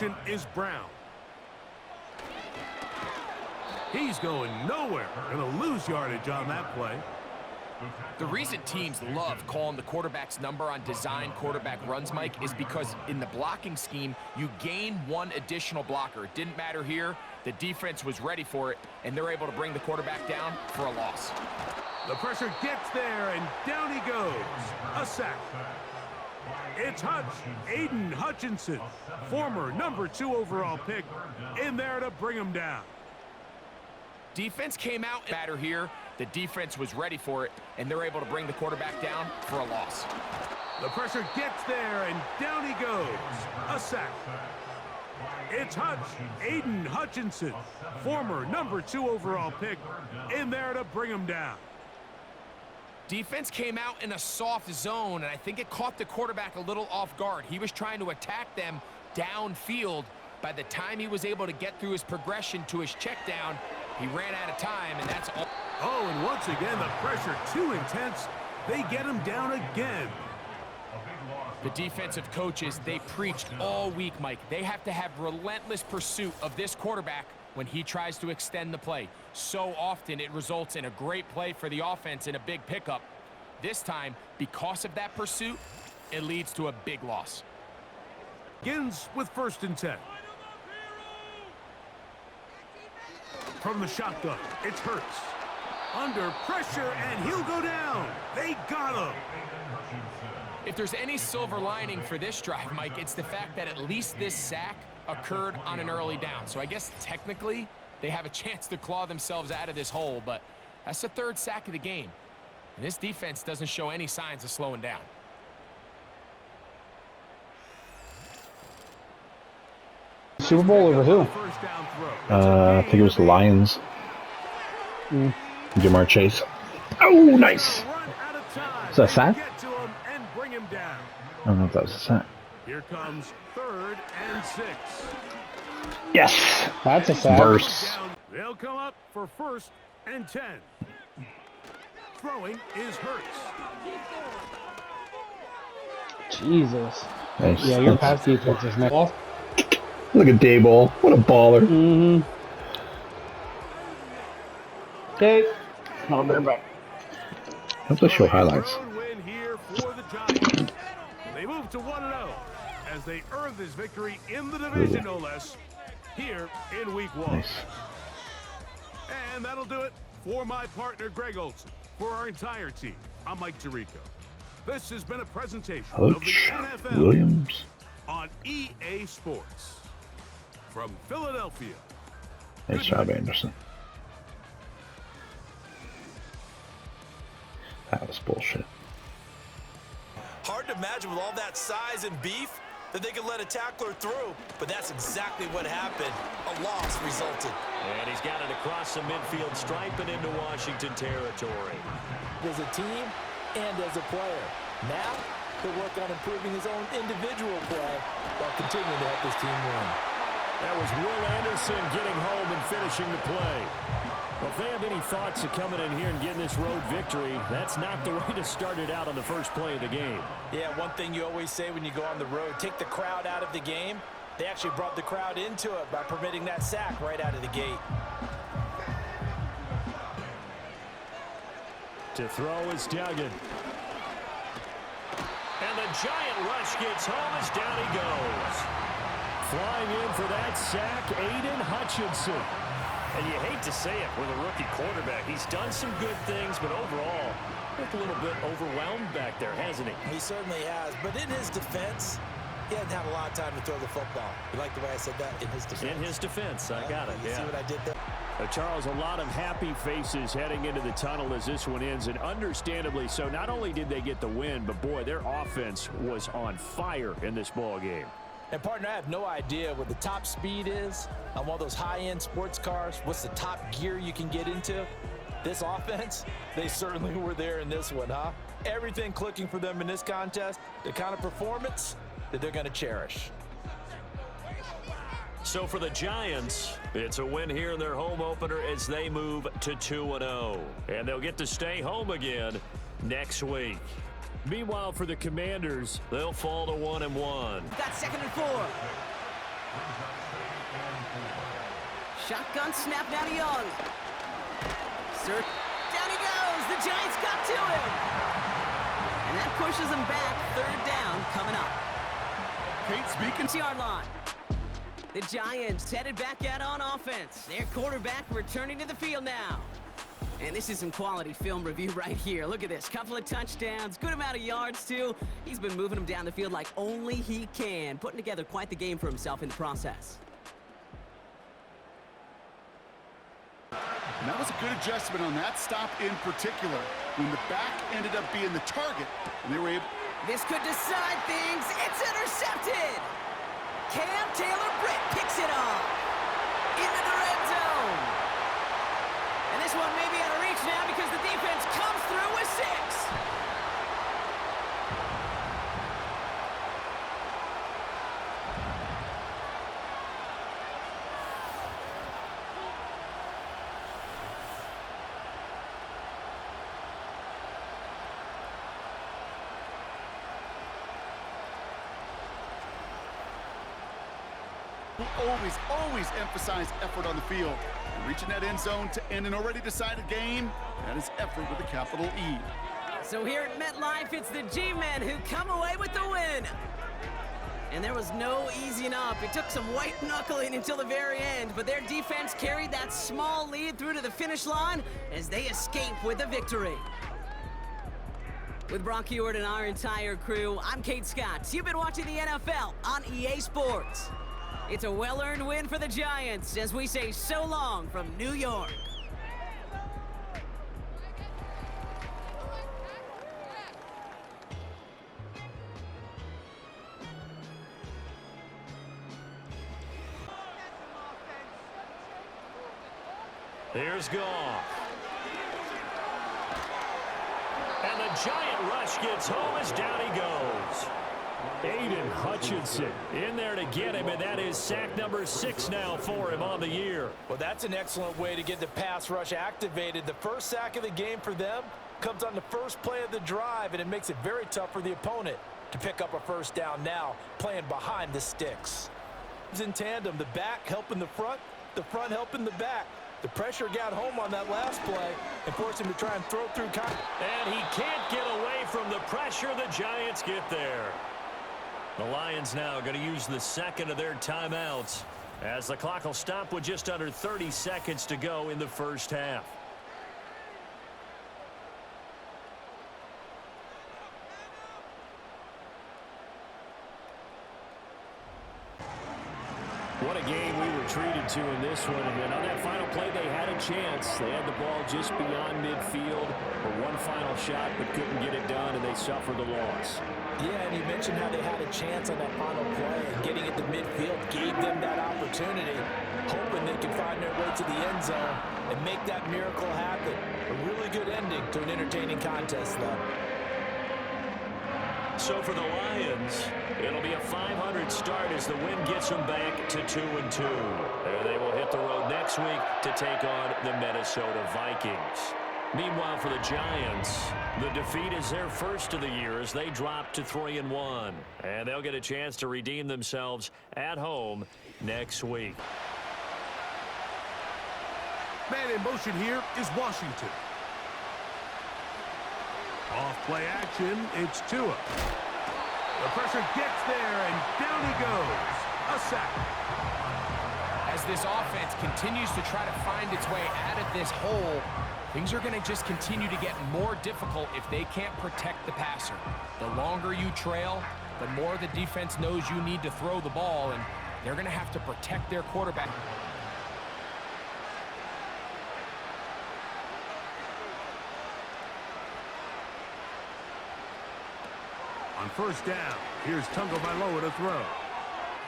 motion is Brown. He's going nowhere. Going to lose yardage on that play. The reason teams love calling the quarterback's number on design quarterback runs, Mike, is because in the blocking scheme, you gain one additional blocker. It didn't matter here. The defense was ready for it, and they're able to bring the quarterback down for a loss. The pressure gets there, and down he goes. A sack. It's Aiden Hutchinson, former #2 overall pick, in there to bring him down. Defense came out matter here. The defense was ready for it, and they're able to bring the quarterback down for a loss. The pressure gets there, and down he goes. A sack. It's Aiden Hutchinson, former #2 overall pick, in there to bring him down. Defense came out in a soft zone, and I think it caught the quarterback a little off guard. He was trying to attack them downfield. By the time he was able to get through his progression to his check down, he ran out of time, and that's all. Oh, and once again, the pressure too intense. They get him down again. The defensive coaches, they preached all week, Mike. They have to have relentless pursuit of this quarterback when he tries to extend the play. So often it results in a great play for the offense and a big pickup. This time, because of that pursuit, it leads to a big loss. Begins with 1st and 10. From the shotgun, it's Hurts. Under pressure, and he'll go down. They got him. If there's any silver lining for this drive, Mike, it's the fact that at least this sack occurred on an early down. So I guess technically they have a chance to claw themselves out of this hole, but that's the 3rd sack of the game. And this defense doesn't show any signs of slowing down. Super Bowl over who? I think it was the Lions. Jamar Chase. Oh, nice. Is that a sack? I don't know if that was a sack. Here comes 3rd and 6. Yes. That's a sack. Verse. They'll come up for 1st and 10. Throwing is Hurts. Jesus. Nice. Yeah, your pass defense is next. Look at Dayball. What a baller. Mm-hmm. Okay. No, they're back. I hope they show highlights. Win here for the Giants. They move to 1-0 as they earn this victory in the division, no less, here in Week 1. Nice. And that'll do it for my partner, Greg Olson. For our entire team, I'm Mike Tirico. This has been a presentation of the Coach NFL Williams. on EA Sports. From Philadelphia. Nice job, Anderson. That was bullshit. Hard to imagine with all that size and beef that they could let a tackler through, but that's exactly what happened. A loss resulted. And he's got it across the midfield stripe and into Washington territory. As a team and as a player. Now he'll work on improving his own individual play while continuing to help his team win. That was Will Anderson getting home and finishing the play. Well, if they have any thoughts of coming in here and getting this road victory, that's not the way to start it out on the first play of the game. Yeah, one thing you always say when you go on the road, take the crowd out of the game. They actually brought the crowd into it by permitting that sack right out of the gate. To throw is Duggan. And the giant rush gets home as down he goes. Flying in for that sack, Aiden Hutchinson. And you hate to say it with a rookie quarterback. He's done some good things, but overall, looked a little bit overwhelmed back there, hasn't he? He certainly has, but in his defense, he hasn't had a lot of time to throw the football. You like the way I said that? In his defense. In his defense, I got it, You see what I did there? Charles, a lot of happy faces heading into the tunnel as this one ends, and understandably so. Not only did they get the win, but boy, their offense was on fire in this ball game. And partner, I have no idea what the top speed is on one of those high-end sports cars. What's the top gear you can get into? This offense, they certainly were there in this one, huh? Everything clicking for them in this contest, the kind of performance that they're going to cherish. So for the Giants, it's a win here in their home opener as they move to 2-0. And they'll get to stay home again next week. Meanwhile, for the Commanders, they'll fall to 1-1. Got 2nd and 4. Shotgun snap now to Young. Sir, down he goes. The Giants got to him. And that pushes him back. Third down coming up. Kate speaking. Yard line. The Giants headed back out on offense. Their quarterback returning to the field now. And this is some quality film review right here. Look at this. Couple of touchdowns. Good amount of yards, too. He's been moving them down the field like only he can. Putting together quite the game for himself in the process. And that was a good adjustment on that stop in particular, when the back ended up being the target, and they were able... This could decide things. It's intercepted. Cam Taylor-Britt picks it off into the red zone. And this one may be out of reach now because the defense comes through with 6. Always emphasize effort on the field. And reaching that end zone to end an already decided game, that is effort with a capital E. So here at MetLife, it's the G-Men who come away with the win. And there was no easing up. It took some white knuckling until the very end, but their defense carried that small lead through to the finish line as they escape with a victory. With Brock Huard and our entire crew, I'm Kate Scott. You've been watching the NFL on EA Sports. It's a well-earned win for the Giants as we say so long from New York. Here's Goff. And the Giant rush gets home as down he goes. Aiden Hutchinson in there to get him, and that is sack number 6 now for him on the year. Well, that's an excellent way to get the pass rush activated. The first sack of the game for them comes on the first play of the drive, and it makes it very tough for the opponent to pick up a first down now, playing behind the sticks. It's in tandem, the back helping the front helping the back. The pressure got home on that last play and forced him to try and throw through. And he can't get away from the pressure. The Giants get there. The Lions now going to use the second of their timeouts as the clock will stop with just under 30 seconds to go in the first half. What a game we were treated to in this one. And on that final play, they had a chance. They had the ball just beyond midfield for one final shot, but couldn't get it done, and they suffered the loss. Yeah, and you mentioned how they had a chance on that final play, and getting it to midfield gave them that opportunity, hoping they could find their way to the end zone and make that miracle happen. A really good ending to an entertaining contest, though. So for the Lions, it'll be a 500 start as the win gets them back to 2-2. And they will hit the road next week to take on the Minnesota Vikings. Meanwhile, for the Giants, the defeat is their first of the year as they drop to 3-1. And they'll get a chance to redeem themselves at home next week. Man in motion here is Washington. Off play action, it's Tua. The pressure gets there, and down he goes. A sack. As this offense continues to try to find its way out of this hole, things are going to just continue to get more difficult if they can't protect the passer. The longer you trail, the more the defense knows you need to throw the ball, and they're going to have to protect their quarterback. On first down, here's Tagovailoa to throw.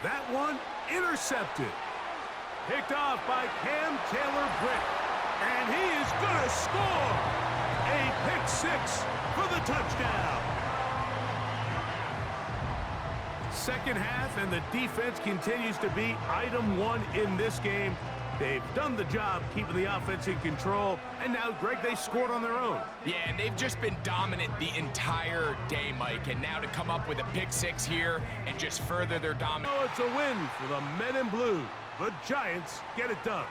That one intercepted. Picked off by Cam Taylor-Britt. And he is going to score. A pick six for the touchdown. Second half, and the defense continues to be item one in this game. They've done the job keeping the offense in control, and now, Greg, they scored on their own. Yeah, and they've just been dominant the entire day, Mike. And now to come up with a pick six here and just further their dominance. Oh, it's a win for the men in blue. The Giants get it done.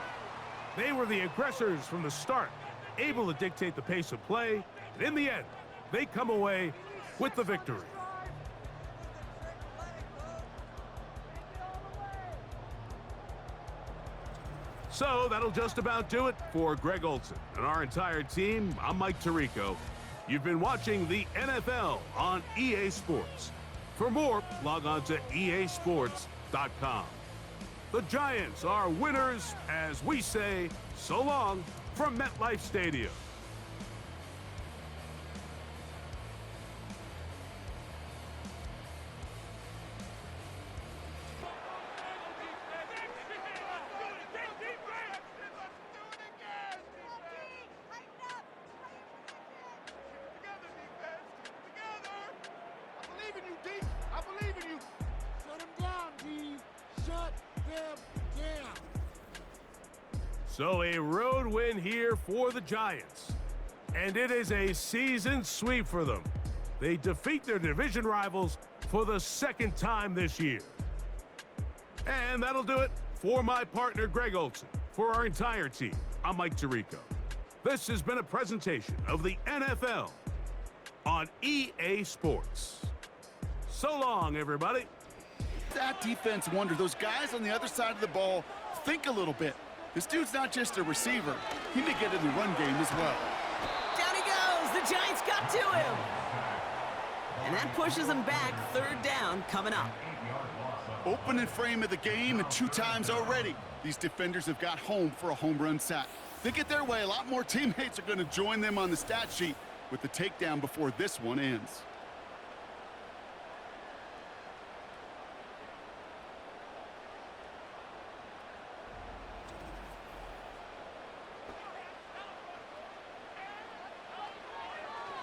They were the aggressors from the start, able to dictate the pace of play, and in the end, they come away with the victory. So that'll just about do it for Greg Olsen and our entire team. I'm Mike Tirico. You've been watching the NFL on EA Sports. For more, log on to easports.com. The Giants are winners as we say so long from MetLife Stadium. So a road win here for the Giants. And it is a season sweep for them. They defeat their division rivals for the second time this year. And that'll do it for my partner, Greg Olsen. For our entire team, I'm Mike Tirico. This has been a presentation of the NFL on EA Sports. So long, everybody. That defense wonder. Those guys on the other side of the ball think a little bit. This dude's not just a receiver. He may get in the run game as well. Down he goes. The Giants got to him. And that pushes them back. Third down coming up. Opening frame of the game, and 2 times already, these defenders have got home for a home run sack. Think it their way. A lot more teammates are going to join them on the stat sheet with the takedown before this one ends.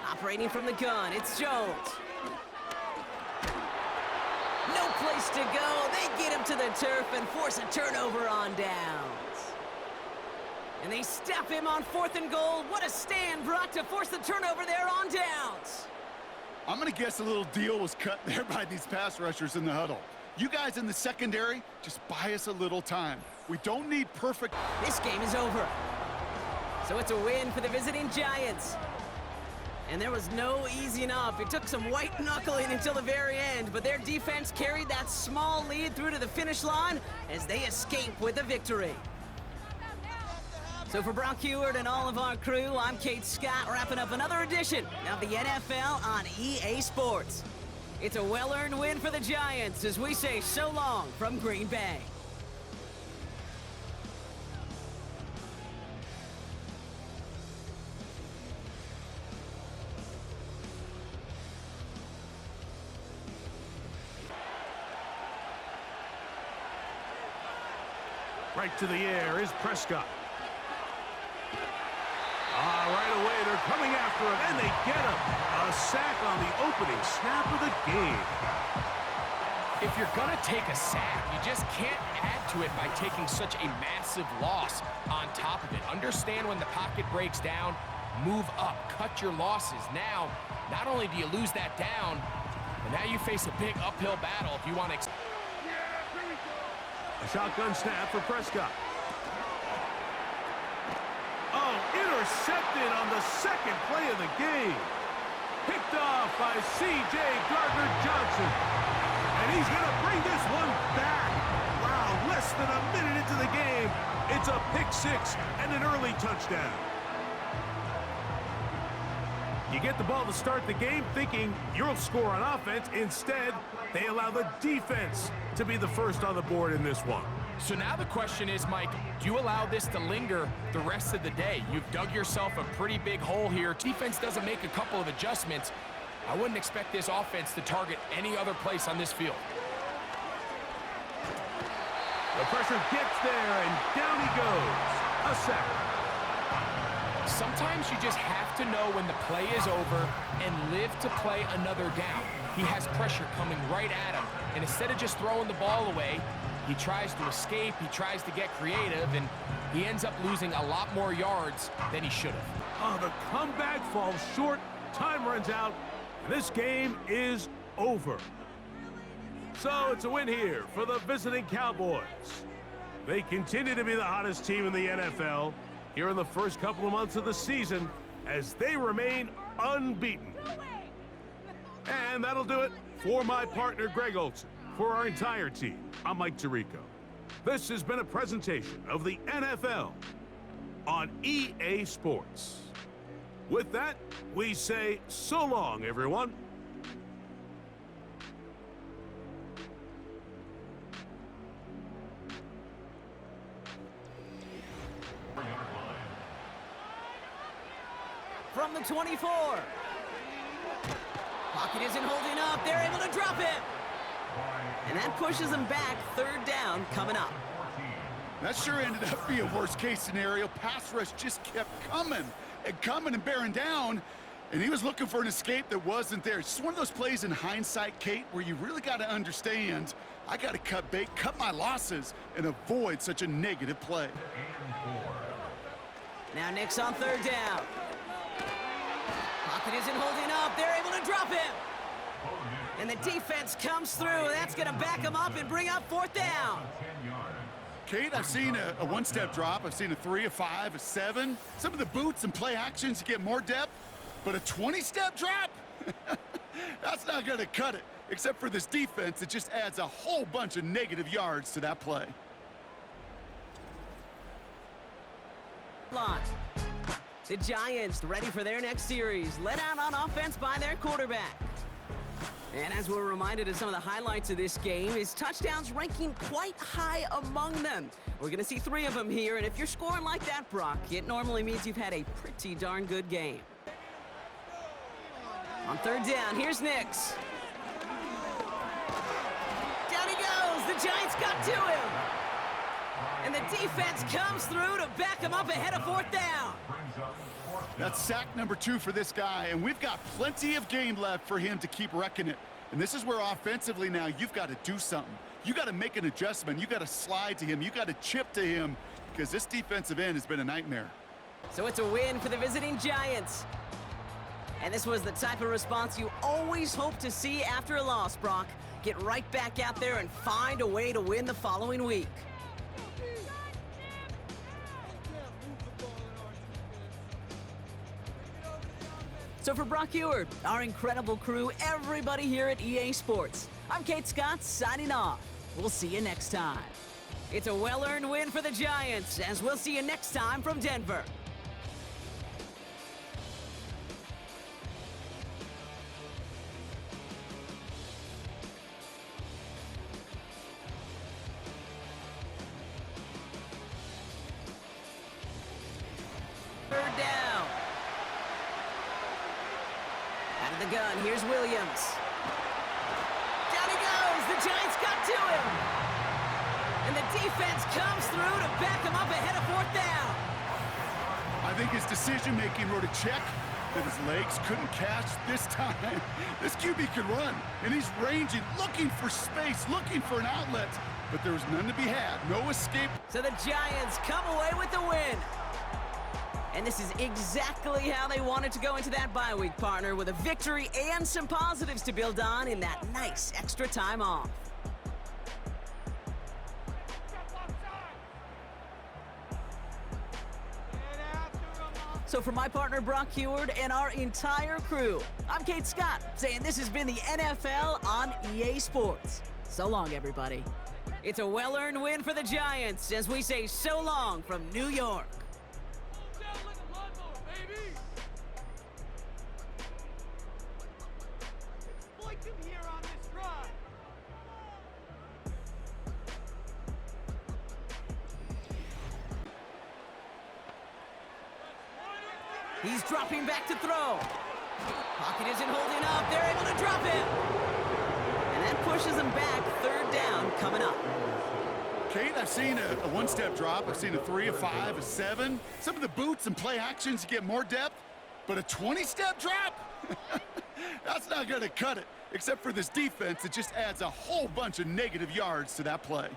Operating from the gun, it's Jones. No place to go. They get him to the turf and force a turnover on downs. And they step him on 4th and goal. What a stand, Brock, to force the turnover there on downs. I'm going to guess a little deal was cut there by these pass rushers in the huddle. You guys in the secondary, just buy us a little time. We don't need perfect. This game is over. So it's a win for the visiting Giants. And there was no easing up. It took some white knuckling until the very end, but their defense carried that small lead through to the finish line as they escape with a victory. So for Brock Huard and all of our crew, I'm Kate Scott, wrapping up another edition of the NFL on EA Sports. It's a well-earned win for the Giants as we say so long from Green Bay. Right to the air is Prescott. Right away, they're coming after him, and they get him. A sack on the opening snap of the game. If you're going to take a sack, you just can't add to it by taking such a massive loss on top of it. Understand when the pocket breaks down, move up, cut your losses. Now, not only do you lose that down, but now you face a big uphill battle if you want to... A shotgun snap for Prescott. Oh, intercepted on the second play of the game. Picked off by C.J. Gardner-Johnson. And he's going to bring this one back. Wow, less than a minute into the game. It's a pick six and an early touchdown. You get the ball to start the game thinking you'll score on offense. Instead, they allow the defense to be the first on the board in this one. So now the question is, Mike, do you allow this to linger the rest of the day? You've dug yourself a pretty big hole here. Defense doesn't make a couple of adjustments. I wouldn't expect this offense to target any other place on this field. The pressure gets there, and down he goes. A sack. Sometimes you just have to know when the play is over and live to play another down. He has pressure coming right at him, and instead of just throwing the ball away, He tries to escape, he tries to get creative, and he ends up losing a lot more yards than he should have. Oh, the comeback falls short. Time runs out. And this game is over. So it's a win here for the visiting Cowboys. They continue to be the hottest team in the NFL here in the first couple of months of the season as they remain unbeaten. And that'll do it for my partner, Greg Olsen. For our entire team, I'm Mike Tirico. This has been a presentation of the NFL on EA Sports. With that, we say so long, everyone. From the 24. Pocket isn't holding up. They're able to drop it. And that pushes them back. Third down coming up. That sure ended up being a worst-case scenario. Pass rush just kept coming and bearing down, and he was looking for an escape that wasn't there. It's just one of those plays in hindsight, Kate, where you really got to understand, I got to cut bait, cut my losses, and avoid such a negative play. Now Nick's on third down. Pocket isn't holding up. They're able to drop it. And the defense comes through. That's going to back them up and bring up fourth down. Kate, I've seen a one-step drop. I've seen a 3, a 5, a 7. Some of the boots and play actions get more depth, but a 20-step drop? That's not going to cut it, except for this defense that just adds a whole bunch of negative yards to that play. The Giants ready for their next series, led out on offense by their quarterback. And as we're reminded of some of the highlights of this game, his touchdowns ranking quite high among them. We're going to see 3 of them here, and if you're scoring like that, Brock, it normally means you've had a pretty darn good game. On third down, here's Nix. Down he goes. The Giants got to him. And the defense comes through to back him up ahead of fourth down. That's sack number 2 for this guy, and we've got plenty of game left for him to keep wrecking it. And this is where offensively now you've got to do something. You got to make an adjustment. You got to slide to him. You got to chip to him because this defensive end has been a nightmare. So it's a win for the visiting Giants. And this was the type of response you always hope to see after a loss, Brock. Get right back out there and find a way to win the following week. So for Brock Huard, our incredible crew, everybody here at EA Sports, I'm Kate Scott signing off. We'll see you next time. It's a well-earned win for the Giants, as we'll see you next time from Denver. Third down. Out of the gun, here's Williams. Down he goes, the Giants got to him. And the defense comes through to back him up ahead of fourth down. I think his decision-making wrote a check that his legs couldn't catch this time. This QB can run, and he's ranging, looking for space, looking for an outlet. But there was none to be had, no escape. So the Giants come away with the win. And this is exactly how they wanted to go into that bye week, partner, with a victory and some positives to build on in that nice extra time off. So for my partner, Brock Huard, and our entire crew, I'm Kate Scott, saying this has been the NFL on EA Sports. So long, everybody. It's a well-earned win for the Giants as we say so long from New York. He's dropping back to throw. Pocket isn't holding up. They're able to drop it. And that pushes him back. Third down coming up. Kate, I've seen a one-step drop. I've seen a 3, a 5, a 7. Some of the boots and play actions get more depth, but a 20-step drop? That's not going to cut it, except for this defense that just adds a whole bunch of negative yards to that play.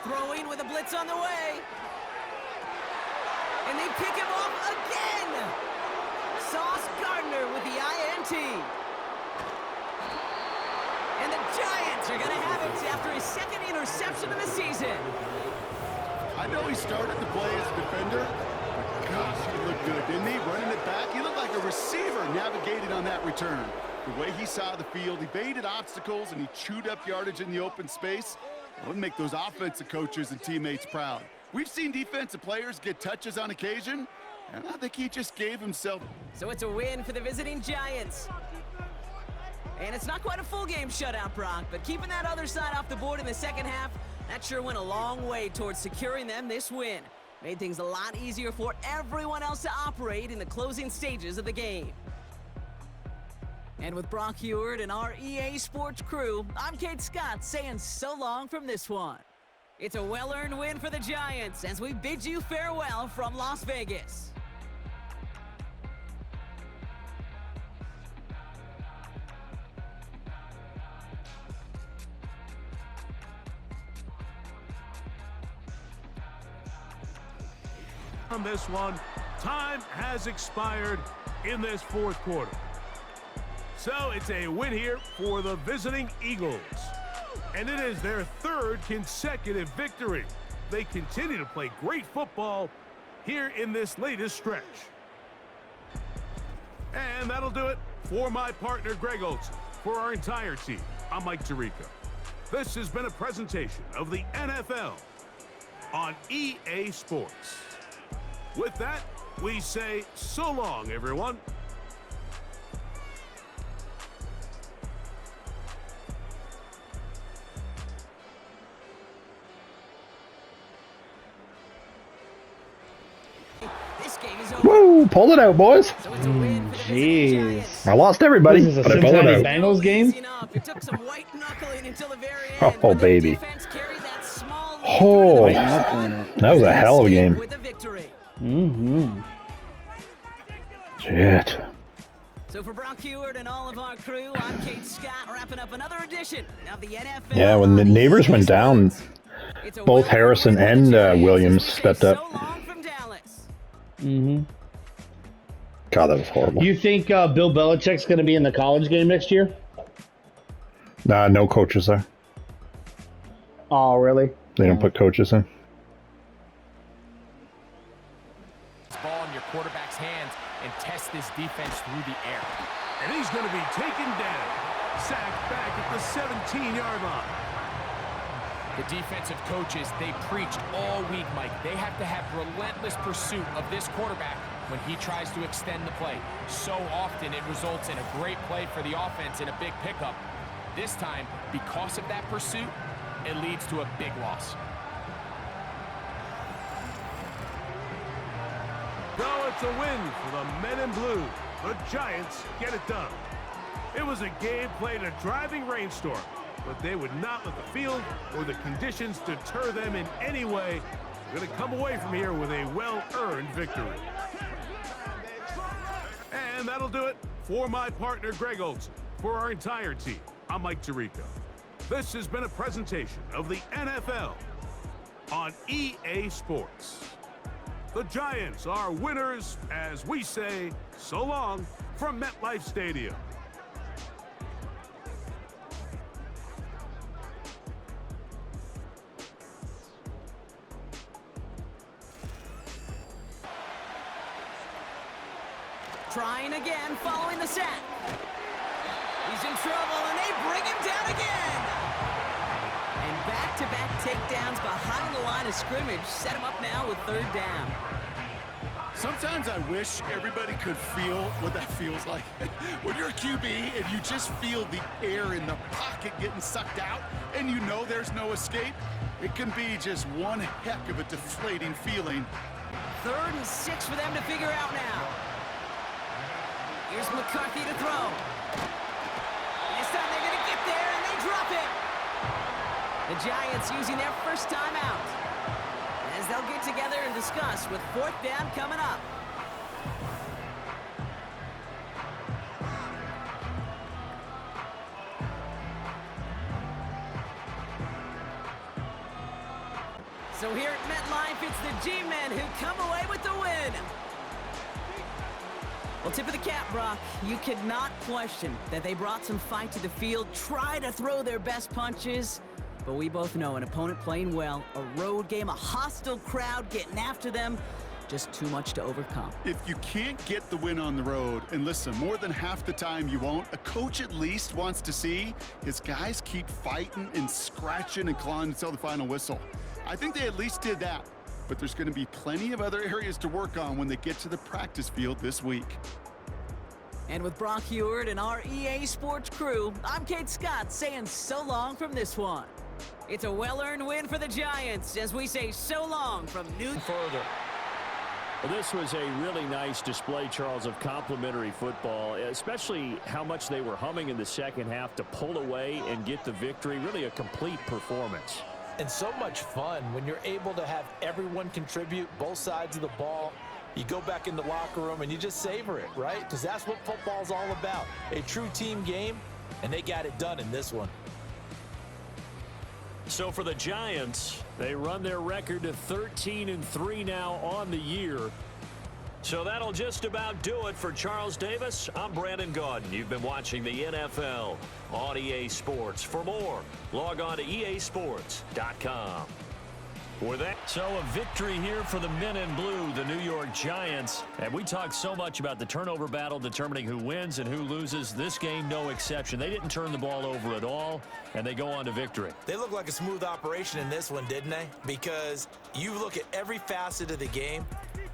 Throwing with a blitz on the way. And they pick him off again. Sauce Gardner with the INT. And the Giants are going to have it after his second interception of the season. I know he started the play as a defender, but gosh, he looked good, didn't he? Running it back, he looked like a receiver navigating on that return. The way he saw the field, he baited obstacles, and he chewed up yardage in the open space. It would make those offensive coaches and teammates proud. We've seen defensive players get touches on occasion, and I think he just gave himself. So it's a win for the visiting Giants. And it's not quite a full game shutout, Brock, but keeping that other side off the board in the second half, that sure went a long way towards securing them this win. Made things a lot easier for everyone else to operate in the closing stages of the game. And with Brock Huard and our EA Sports crew, I'm Kate Scott saying so long from this one. It's a well-earned win for the Giants as we bid you farewell from Las Vegas. On this one, time has expired in this fourth quarter. So it's a win here for the visiting Eagles. And it is their third consecutive victory. They continue to play great football here in this latest stretch. And that'll do it for my partner, Greg Olson. For our entire team, I'm Mike Tirico. This has been a presentation of the NFL on EA Sports. With that, we say so long, everyone. This game is over. Woo! Pulled it out, boys. So it's a win for the visiting Giants. I lost everybody, This is a but I pulled it Cincinnati out. Bengals game? It took some white knuckling until the very end. Oh, but the baby. defense carried that small lead Oh, through the that was a hell of a game. with a victory. Shit. So for Brock Huard and all of our crew, I'm Kate Scott, wrapping up another edition of the NFL. Yeah, when the neighbors went down, It's a both well-earned Harrison win for the and Giants Williams as we say stepped up. So long from Dallas. God, that was horrible. You think Bill Belichick's going to be in the college game next year? Nah, no coaches there. Oh, really? They don't put coaches in. Ball in your quarterback's hands and test this defense through the air. And he's going to be taken down. Sacked back at the 17-yard line. The defensive coaches, they preach all week, Mike. They have to have relentless pursuit of this quarterback when he tries to extend the play. So often it results in a great play for the offense and a big pickup. This time, because of that pursuit, it leads to a big loss. So it's a win for the men in blue. The Giants get it done. It was a game played in a driving rainstorm, but they would not let the field or the conditions deter them in any way. They're going to come away from here with a well-earned victory. And that'll do it for my partner, Greg Olson. For our entire team, I'm Mike Tirico. This has been a presentation of the NFL on EA Sports. The Giants are winners as we say so long from MetLife Stadium. Trying again following the sack. He's in trouble, and they bring him down again. And back-to-back takedowns behind the line of scrimmage set him up now with third down. Sometimes I wish everybody could feel what that feels like. When you're a QB and you just feel the air in the pocket getting sucked out and you know there's no escape, it can be just one heck of a deflating feeling. 3rd and 6 for them to figure out now. Here's McCarthy to throw. This time they're going to get there, and they drop it. The Giants using their first time out as they'll get together and discuss with 4th down coming up. So here at MetLife, it's the G-Men who come away with the win. Well, tip of the cap, Brock. You could not question that they brought some fight to the field, try to throw their best punches. But we both know an opponent playing well, a road game, a hostile crowd getting after them, just too much to overcome. If you can't get the win on the road, and listen, more than half the time you won't, a coach at least wants to see his guys keep fighting and scratching and clawing until the final whistle. I think they at least did that. But there's going to be plenty of other areas to work on when they get to the practice field this week. And with Brock Huard and our EA Sports crew, I'm Kate Scott saying so long from this one. It's a well-earned win for the Giants as we say so long from New... Further. Well, this was a really nice display, Charles, of complimentary football, especially how much they were humming in the second half to pull away and get the victory. Really a complete performance. And so much fun when you're able to have everyone contribute both sides of the ball. You go back in the locker room and you just savor it, right? Because that's what football's all about. A true team game, and they got it done in this one. So for the Giants, they run their record to 13-3 now on the year. So that'll just about do it for Charles Davis. I'm Brandon Gaudin. You've been watching the NFL on EA Sports. For more, log on to easports.com. With that, so a victory here for the men in blue, the New York Giants. And we talked so much about the turnover battle determining who wins and who loses. This game, no exception. They didn't turn the ball over at all, and they go on to victory. They look like a smooth operation in this one, didn't they? Because you look at every facet of the game,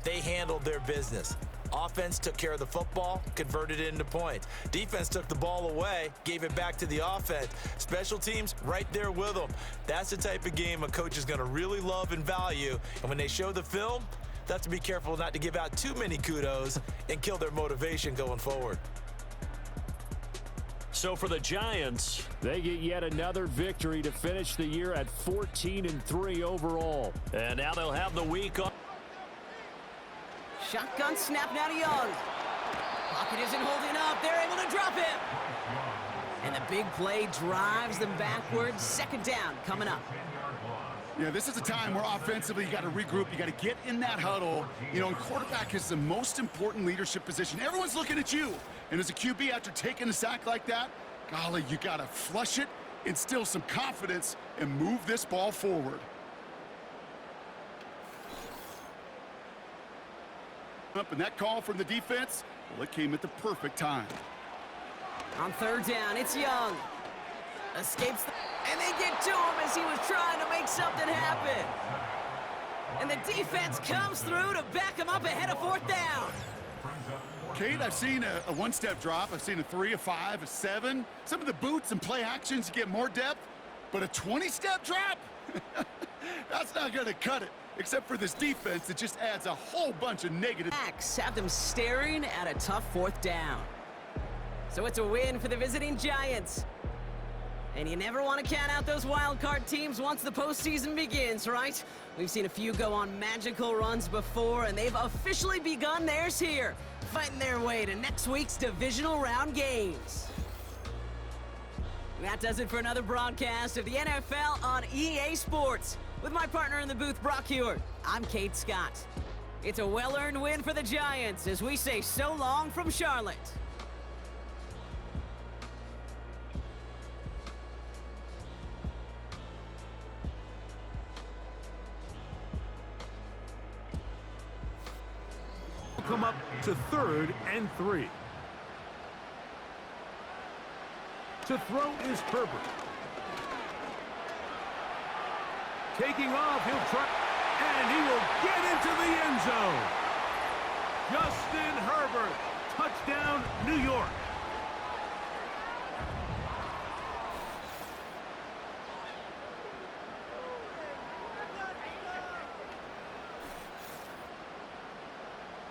they handled their business. Offense took care of the football, converted it into points. Defense took the ball away, gave it back to the offense. Special teams, right there with them. That's the type of game a coach is going to really love and value. And when they show the film, they have to be careful not to give out too many kudos and kill their motivation going forward. So for the Giants, they get yet another victory to finish the year at 14-3 overall. And now they'll have the week off. Shotgun snap now to Young. Pocket isn't holding up. They're able to drop him. And the big play drives them backwards. Second down coming up. Yeah, this is a time where offensively you got to regroup. You got to get in that huddle. You know, and quarterback is the most important leadership position. Everyone's looking at you. And as a QB, after taking a sack like that, golly, you got to flush it, instill some confidence, and move this ball forward. Up, and that call from the defense, well, it came at the perfect time. On third down, it's Young. Escapes, and they get to him as he was trying to make something happen. And the defense comes through to back him up ahead of fourth down. Kate, I've seen a one-step drop. I've seen a 3, a 5, a 7. Some of the boots and play actions get more depth, but a 20-step drop? That's not going to cut it. Except for this defense that just adds a whole bunch of negative. Backs have them staring at a tough fourth down. So it's a win for the visiting Giants. And you never want to count out those wild card teams once the postseason begins, right? We've seen a few go on magical runs before, and they've officially begun theirs here, fighting their way to next week's divisional round games. That does it for another broadcast of the NFL on EA Sports. With my partner in the booth, Brock Huard, I'm Kate Scott. It's a well-earned win for the Giants as we say so long from Charlotte. Come up to 3rd and 3. To throw is Herbert. Taking off, he'll try, and he will get into the end zone. Justin Herbert, touchdown, New York.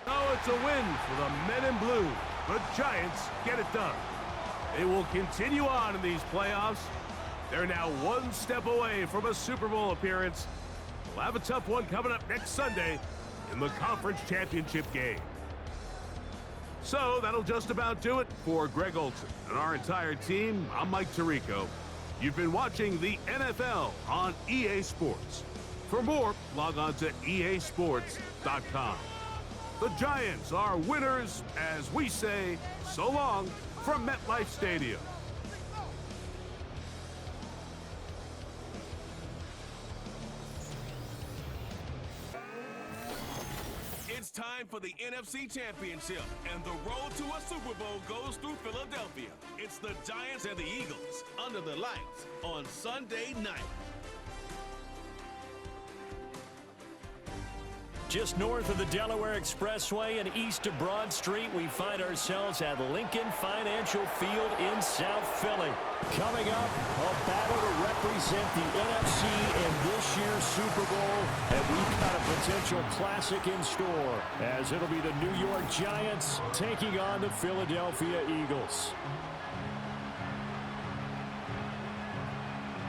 Oh, it's a win for the men in blue. The Giants get it done. They will continue on in these playoffs. They're now one step away from a Super Bowl appearance. We'll have a tough one coming up next Sunday in the conference championship game. So that'll just about do it for Greg Olson and our entire team. I'm Mike Tirico. You've been watching the NFL on EA Sports. For more, log on to easports.com. The Giants are winners as we say so long from MetLife Stadium. It's time for the NFC Championship, and the road to a Super Bowl goes through Philadelphia. It's the Giants and the Eagles under the lights on Sunday night. Just north of the Delaware Expressway and east of Broad Street, we find ourselves at Lincoln Financial Field in South Philly. Coming up, a battle to represent the NFC in this year's Super Bowl, and we've got a potential classic in store, as it'll be the New York Giants taking on the Philadelphia Eagles.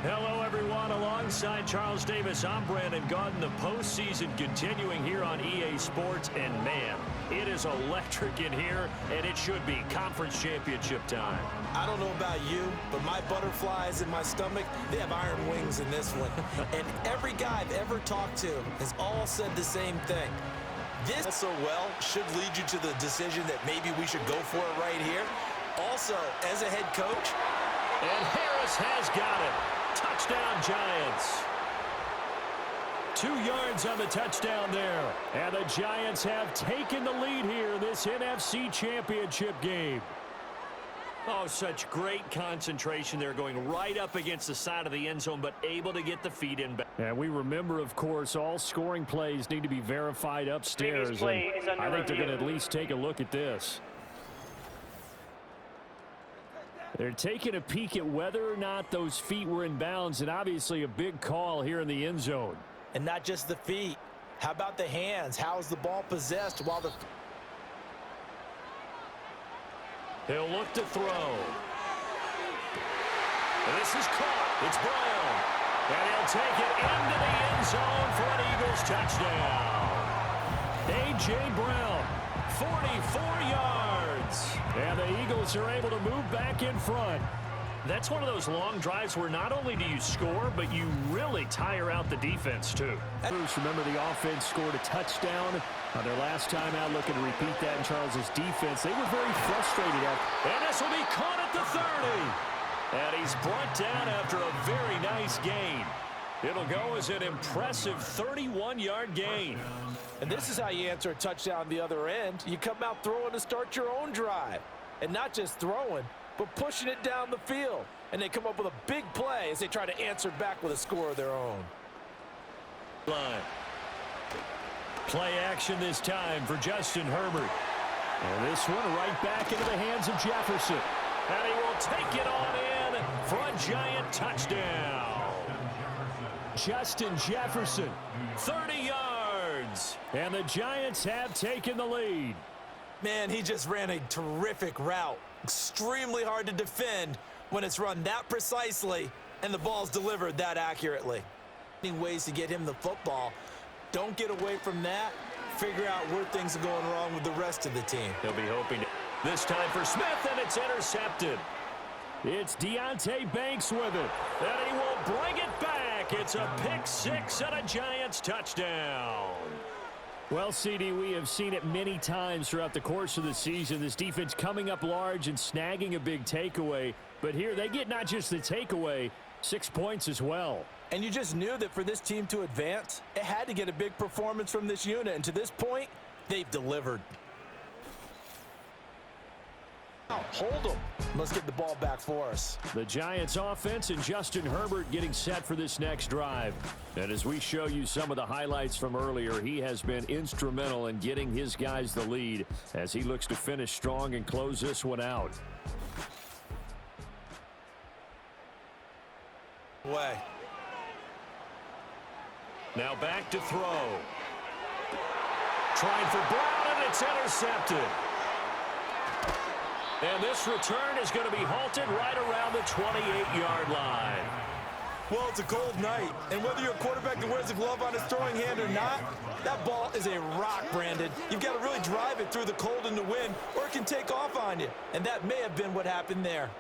Hello, everyone. Alongside Charles Davis, I'm Brandon Gaudin. The postseason continuing here on EA Sports. And, man, it is electric in here, and it should be conference championship time. I don't know about you, but my butterflies in my stomach, they have iron wings in this one. And every guy I've ever talked to has all said the same thing. This also well should lead you to the decision that maybe we should go for it right here. Also, as a head coach. And Harris has got it. Touchdown, Giants. 2 yards on the touchdown there. And the Giants have taken the lead here in this NFC Championship game. Oh, such great concentration there, going right up against the side of the end zone, but able to get the feet in back. And we remember, of course, all scoring plays need to be verified upstairs. And I think they're going to at least take a look at this. They're taking a peek at whether or not those feet were in bounds, and obviously a big call here in the end zone. And not just the feet. How about the hands? How's the ball possessed while the... He'll look to throw. And this is caught. It's Brown. And he'll take it into the end zone for an Eagles touchdown. A.J. Brown, 44 yards. And the Eagles are able to move back in front. That's one of those long drives where not only do you score, but you really tire out the defense, too. Remember, the offense scored a touchdown on their last time out. Looking to repeat that in Charles's defense. They were very frustrated at. And this will be caught at the 30. And he's brought down after a very nice gain. It'll go as an impressive 31-yard gain. And this is how you answer a touchdown the other end. You come out throwing to start your own drive. And not just throwing, but pushing it down the field. And they come up with a big play as they try to answer back with a score of their own. Line. Play action this time for Justin Herbert. And this one right back into the hands of Jefferson. And he will take it on in for a Giant touchdown. Justin Jefferson, 30 yards. And the Giants have taken the lead. Man, he just ran a terrific route. Extremely hard to defend when it's run that precisely and the ball's delivered that accurately. Ways to get him the football. Don't get away from that. Figure out where things are going wrong with the rest of the team. He'll be hoping this time for Smith, and it's intercepted. It's Deonte Banks with it, and he will bring it back. It's a pick six and a Giants touchdown. Well, CD, we have seen it many times throughout the course of the season. This defense coming up large and snagging a big takeaway. But here they get not just the takeaway, 6 points as well. And you just knew that for this team to advance, it had to get a big performance from this unit. And to this point, they've delivered. Hold them. Let's get the ball back for us. The Giants offense and Justin Herbert getting set for this next drive. And as we show you some of the highlights from earlier, he has been instrumental in getting his guys the lead as he looks to finish strong and close this one out. Way. Now back to throw. Trying for Brown, and it's intercepted. And this return is going to be halted right around the 28-yard line. Well, it's a cold night, and whether you're a quarterback that wears a glove on his throwing hand or not, that ball is a rock, Brandon. You've got to really drive it through the cold and the wind, or it can take off on you. And that may have been what happened there.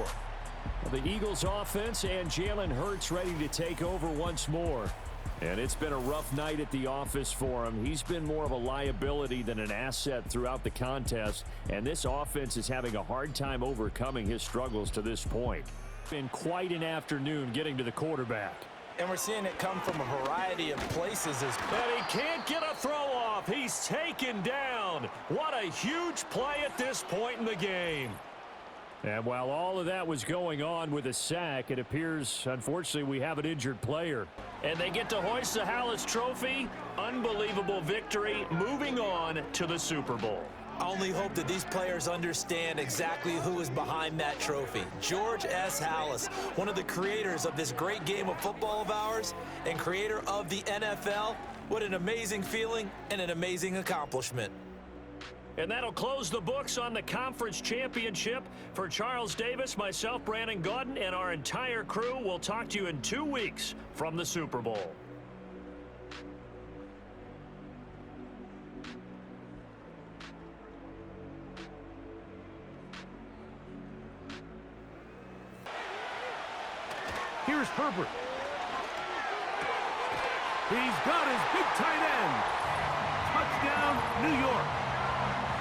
fourth. The Eagles offense and Jalen Hurts ready to take over once more. And it's been a rough night at the office for him. He's been more of a liability than an asset throughout the contest. And this offense is having a hard time overcoming his struggles to this point. Been quite an afternoon getting to the quarterback. And we're seeing it come from a variety of places. And he can't get a throw off. He's taken down. What a huge play at this point in the game. And while all of that was going on with a sack, it appears, unfortunately, we have an injured player. And they get to hoist the Hallis Trophy. Unbelievable victory, moving on to the Super Bowl. I only hope that these players understand exactly who is behind that trophy. George S. Hallis, one of the creators of this great game of football of ours and creator of the NFL. What an amazing feeling and an amazing accomplishment. And that'll close the books on the conference championship. For Charles Davis, myself, Brandon Gaudin, and our entire crew, we'll talk to you in 2 weeks from the Super Bowl. Here's Herbert. He's got his big tight end. Touchdown, New York.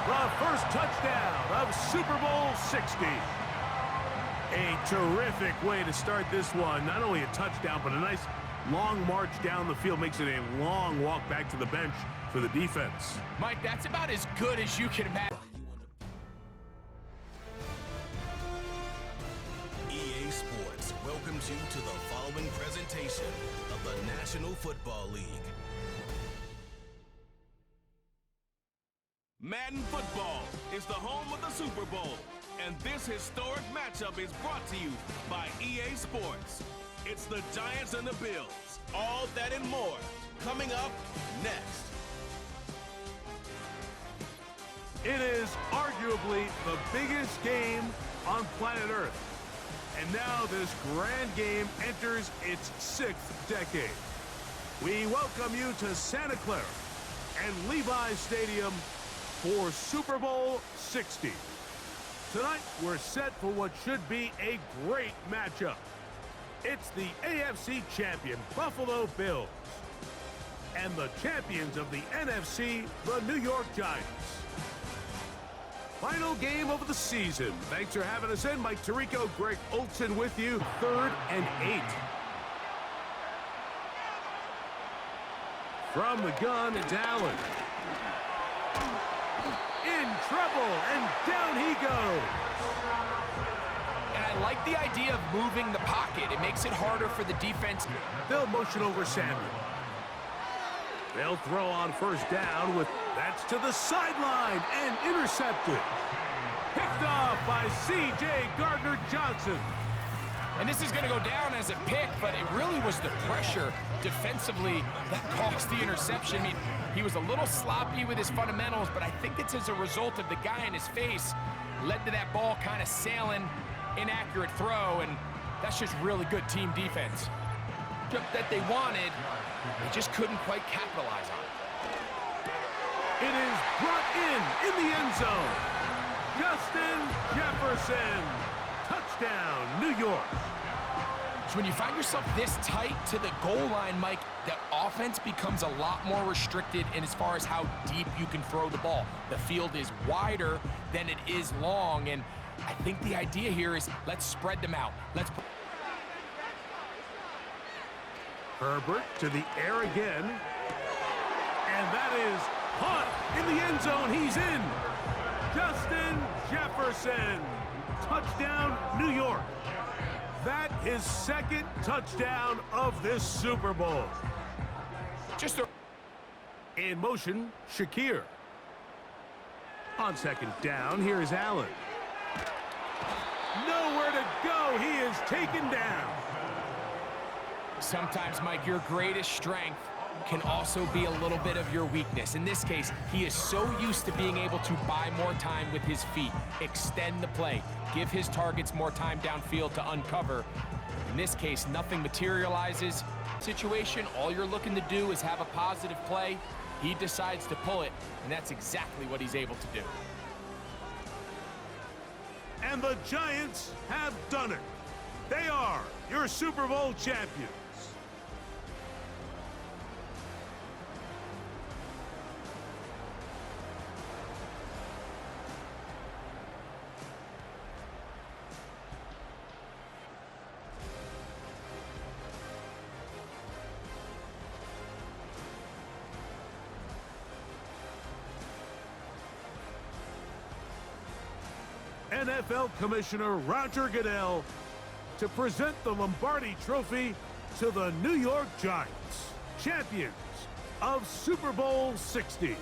The first touchdown of Super Bowl 60. A terrific way to start this one. Not only a touchdown, but a nice long march down the field. Makes it a long walk back to the bench for the defense. Mike, that's about as good as you can imagine. EA Sports welcomes you to the following presentation of the National Football League. Madden Football is the home of the Super Bowl, and this historic matchup is brought to you by EA Sports. It's the Giants and the Bills. All that and more coming up next. It is arguably the biggest game on planet Earth. And now this grand game enters its 6th decade. We welcome you to Santa Clara and Levi's Stadium for Super Bowl 60. Tonight, we're set for what should be a great matchup. It's the AFC champion Buffalo Bills and the champions of the NFC, the New York Giants. Final game of the season. Thanks for having us in. Mike Tirico, Greg Olsen with you. 3rd and 8. From the gun, it's Allen. In trouble, and down he goes. And I like the idea of moving the pocket. It makes it harder for the defense. They'll motion over Samuel. They'll throw on first down with that's to the sideline and intercepted. Picked off by C.J. Gardner-Johnson. And this is going to go down as a pick, but it really was the pressure defensively that caused the interception. I mean, he was a little sloppy with his fundamentals, but I think it's as a result of the guy in his face led to that ball kind of sailing, inaccurate throw, and that's just really good team defense. That they wanted, they just couldn't quite capitalize on it. It is brought in the end zone. Justin Jefferson. Touchdown, New York. So when you find yourself this tight to the goal line, Mike, the offense becomes a lot more restricted in as far as how deep you can throw the ball. The field is wider than it is long, and I think the idea here is let's spread them out. Herbert to the air again. And that is caught in the end zone. He's in. Justin Jefferson. Touchdown, New York. That is 2nd touchdown of this Super Bowl. In motion, Shakir. On 2nd down, here is Allen. Nowhere to go. He is taken down. Sometimes, Mike, your greatest strength can also be a little bit of your weakness. In this case, he is so used to being able to buy more time with his feet, extend the play, give his targets more time downfield to uncover. In this case, nothing materializes. Situation, all you're looking to do is have a positive play. He decides to pull it, and that's exactly what he's able to do. And the Giants have done it. They are your Super Bowl champions. NFL Commissioner Roger Goodell to present the Lombardi Trophy to the New York Giants, champions of Super Bowl 60.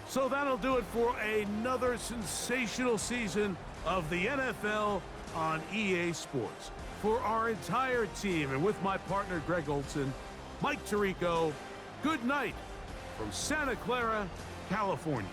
So that'll do it for another sensational season of the NFL on EA Sports. For our entire team and with my partner Greg Olson, Mike Tirico, good night from Santa Clara, California.